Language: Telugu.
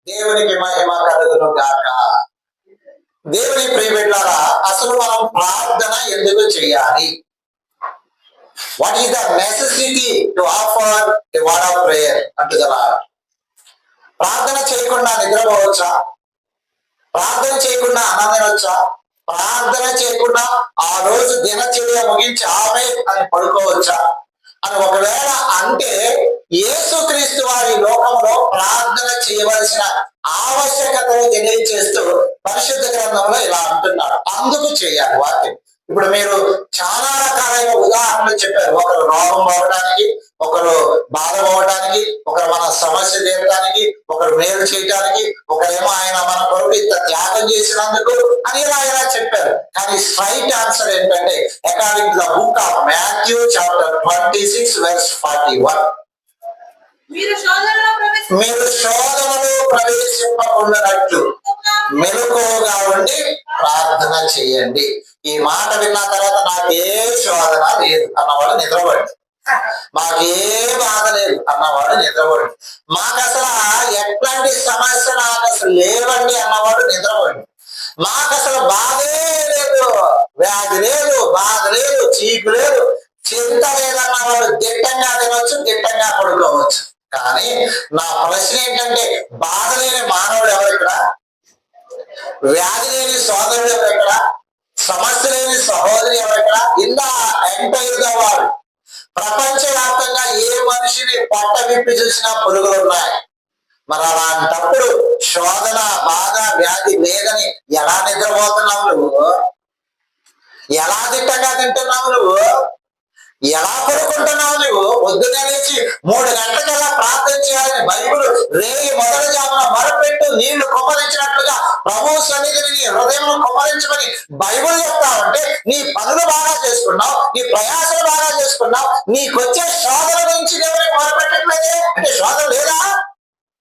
దేవునికి మహిమ కలుగును గాక. దేవుని ప్రియబిడ్డలారా, అసలు మనం ప్రార్థన ఎందుకు చేయాలి? What is the necessity to offer a word of prayer అంటున్నారు. ప్రార్థన చేయకుండా నిద్రపోవచ్చా? ప్రార్థన చేయకుండా అన్నం తినొచ్చా? ప్రార్థన చేయకుండా ఆ రోజు దినచర్య ముగించి ఆమె అని పడుకోవచ్చా అని ఒకవేళ అంటే యేసుక్రీస్తు వారి లోకంలో ప్రార్థన చేయవలసిన ఆవశ్యకతను తెలియజేస్తూ పరిశుద్ధ గ్రంథంలో ఇలా అంటున్నాడు. అందుకు చేయాలి వాక్యం. ఇప్పుడు మీరు చాలా రకాలైన ఉదాహరణలు చెప్పారు. ఒకరు రోగం పోవడానికి, ఒకరు బాధ పోవడానికి, ఒకరు మన సమస్య తీరడానికి, ఒకరు మేలు చేయడానికి, ఒకరేమో ఆయన మన కొరకు ఇంత త్యాగం చేసినందుకు అని ఇలా చెప్పారు. కానీ స్ట్రైట్ ఆన్సర్ ఏంటంటే according to the book of Matthew chapter 26 verse 41, మీరు శోధనలో ప్రవేశింపకుండానట్లు మెలకువగా ఉండి ప్రార్థన చేయండి. ఈ మాట విన్న తర్వాత నాకే శోధన లేదు అన్నవాడు నిద్రపడి, మాకే బాధ లేదు అన్నవాడు నిద్రపడి, మాకు అసలు ఎట్లాంటి సమస్య నాకు అసలు లేవండి అన్నవాడు నిద్రపడి, మాకు అసలు బాధే లేదు, వ్యాధి లేదు, బాధ లేదు, చీకు లేదు, చింత లేదన్నవాడు దిట్టంగా తినవచ్చు, దిట్టంగా పడుకోవచ్చు. కానీ నా ప్రశ్న ఏంటంటే బాధ లేని మానవుడు ఎవరెక్కడ? వ్యాధి లేని సోదరుడు ఎవరెక్కడ? సమస్య లేని సహోదరి ఎవరెక్కడ? ఇంత ఎంటైర్ ద వరల్డ్, ప్రపంచవ్యాప్తంగా ఏ మనిషిని పొట్ట విప్పి చూసినా పురుగులు ఉన్నాయి. మరి అలాంటప్పుడు శోధన, బాధ, వ్యాధి లేదని ఎలా నిద్రపోతున్నావు నువ్వు? ఎలా దిట్టంగా తింటున్నావు నువ్వు? ఎలా పడుకుంటున్నావు నువ్వు? పొద్దున్నే లేచి 3 గంటలకల్లా ప్రార్థన చేయాలని బైబిల్ రేయి మొదటి జామున మొరపెట్టు నీళ్లు కుమ్మరించినట్లుగా ప్రభు సన్నిధిని నీ హృదయం కుమ్మరించమని బైబిల్ చెప్తావంటే నీ పనులు బాగా చేసుకున్నావు, నీ ప్రయాసాలు బాగా చేసుకున్నావు, నీకొచ్చే శోధన